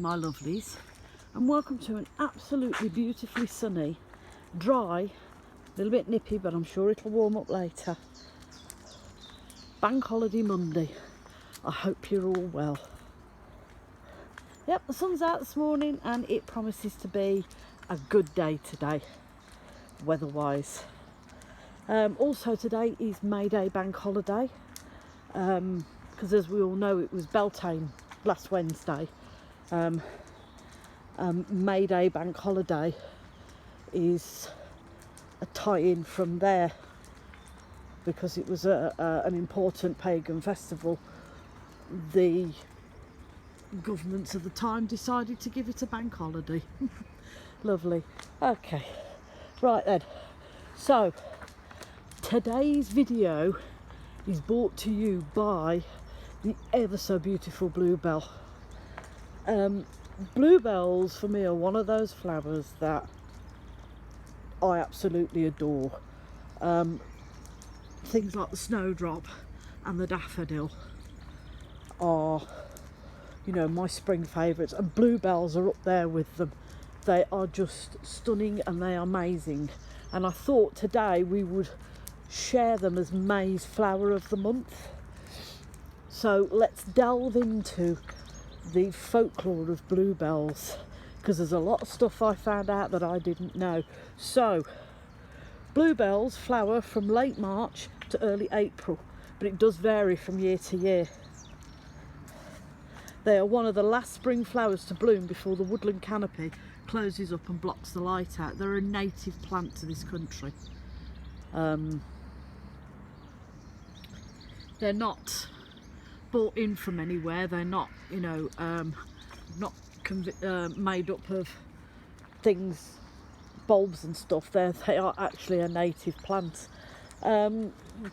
my lovelies, and welcome to an absolutely beautifully sunny, dry, a little bit nippy, but I'm sure it'll warm up later, Bank Holiday Monday. I hope you're all well. Yep, the sun's out this morning and it promises to be a good day today, weather-wise. Also today is May Day Bank Holiday, because as we all know it was Beltane last Wednesday. May Day Bank Holiday is a tie-in from there because it was an important pagan festival. The governments at the time decided to give it a bank holiday. Lovely. Okay, right then, so today's video is brought to you by the ever so beautiful bluebell. Bluebells for me are one of those flowers that I absolutely adore. Things like the snowdrop and the daffodil are, you know, my spring favourites, and bluebells are up there with them. They are just stunning and they are amazing, and I thought today we would share them as May's flower of the month. So let's delve into the folklore of bluebells, because there's a lot of stuff I found out that I didn't know. So bluebells flower from late March to early April, but it does vary from year to year. They are one of the last spring flowers to bloom before the woodland canopy closes up and blocks the light out. They're a native plant to this country. They're not brought in from anywhere. They're not, you know, not made up of things, bulbs and stuff. They are actually a native plant.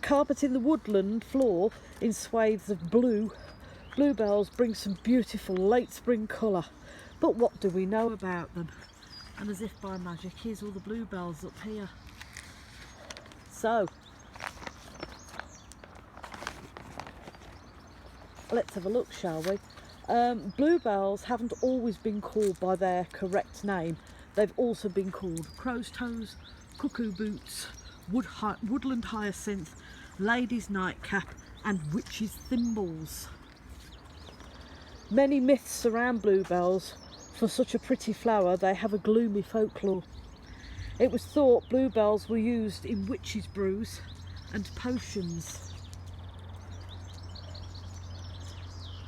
Carpeting the woodland floor in swathes of blue, bluebells bring some beautiful late spring colour. But what do we know about them? And as if by magic, here's all the bluebells up here. So let's have a look, shall we? Bluebells haven't always been called by their correct name. They've also been called crow's toes, cuckoo boots, woodland hyacinth, lady's nightcap and witch's thimbles. Many myths surround bluebells. For such a pretty flower, they have a gloomy folklore. It was thought bluebells were used in witches' brews and potions.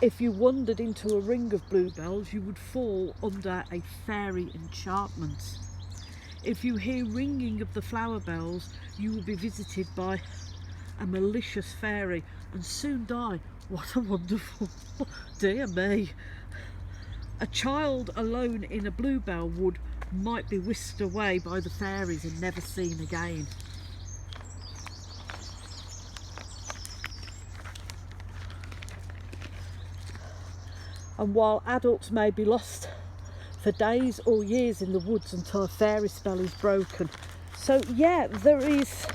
If you wandered into a ring of bluebells, you would fall under a fairy enchantment. If you hear ringing of the flower bells, you will be visited by a malicious fairy and soon die. What a wonderful, dear me. A child alone in a bluebell wood might be whisked away by the fairies and never seen again. And while adults may be lost for days or years in the woods until a fairy spell is broken. So yeah, there is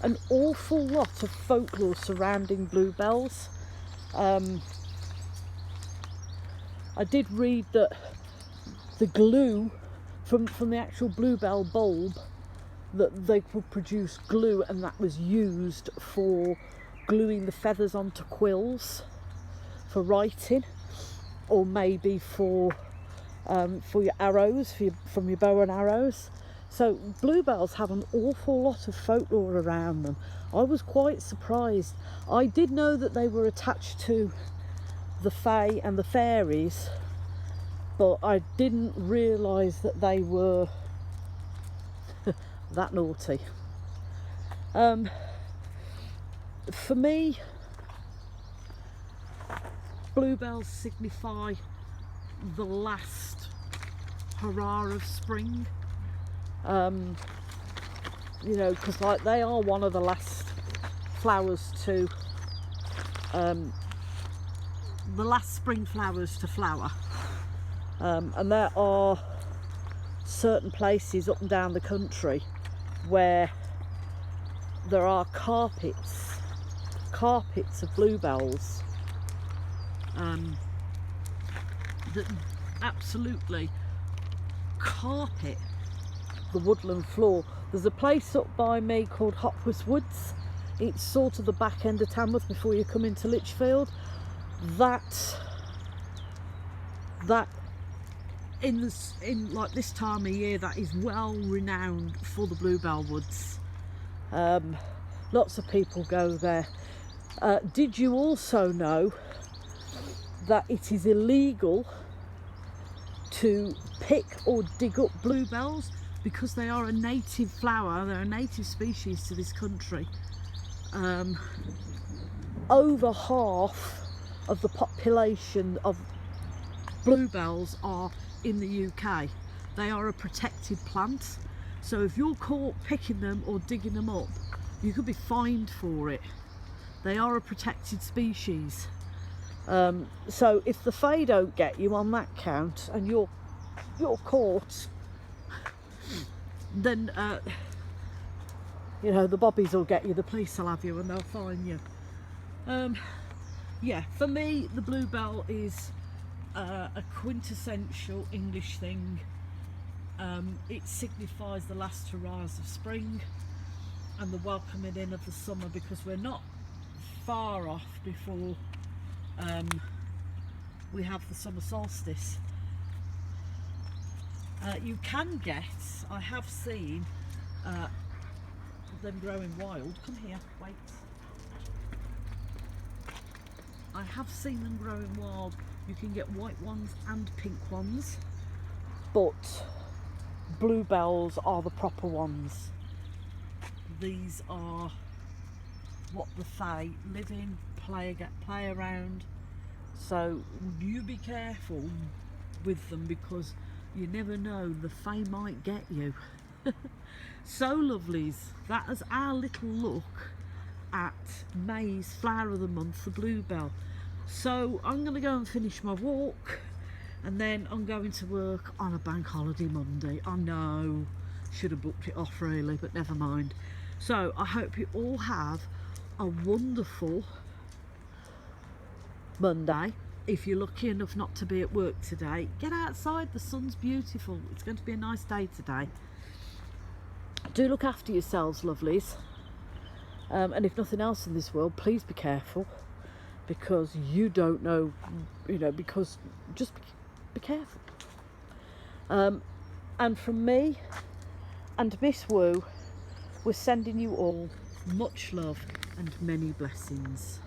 an awful lot of folklore surrounding bluebells. I did read that the glue from the actual bluebell bulb, that they could produce glue, and that was used for gluing the feathers onto quills for writing, or maybe for your arrows, from your bow and arrows. So bluebells have an awful lot of folklore around them. I was quite surprised. I did know that they were attached to the fae and the fairies, but I didn't realise that they were that naughty. For me, bluebells signify the last hurrah of spring. You know, because like they are one of the last flowers to the last spring flowers to flower, and there are certain places up and down the country where there are carpets of bluebells that absolutely carpet the woodland floor. There's a place up by me called Hopworth Woods. It's sort of the back end of Tamworth before you come into Lichfield. That in like this time of year, that is well renowned for the bluebell woods. Lots of people go there. Did you also know that it is illegal to pick or dig up bluebells because they are a native flower, they're a native species to this country? Over half of the population of bluebells are in the UK. They are a protected plant, so if you're caught picking them or digging them up, you could be fined for it. They are a protected species. So if the Fae don't get you on that count and you're caught, then you know, the bobbies will get you, the police will have you, and they'll fine you. Yeah, for me the bluebell is a quintessential English thing. It signifies the last hurrahs of spring and the welcoming in of the summer, because we're not far off before we have the summer solstice. You can get, I have seen them growing wild. Come here, wait. I have seen them growing wild. You can get white ones and pink ones, but bluebells are the proper ones. These are what the Fae live in, play around. So you be careful with them, because you never know, the Fae might get you. So lovelies, that is our little look at May's flower of the month, the bluebell. So I'm going to go and finish my walk, and then I'm going to work on a bank holiday Monday. I know, should have booked it off really, but never mind. So I hope you all have a wonderful Monday. If you're lucky enough not to be at work today, get outside, the sun's beautiful. It's going to be a nice day today. Do look after yourselves, lovelies. And if nothing else in this world, please be careful, because you don't know, you know, because just be careful. And from me and Miss Woo, we're sending you all much love and many blessings.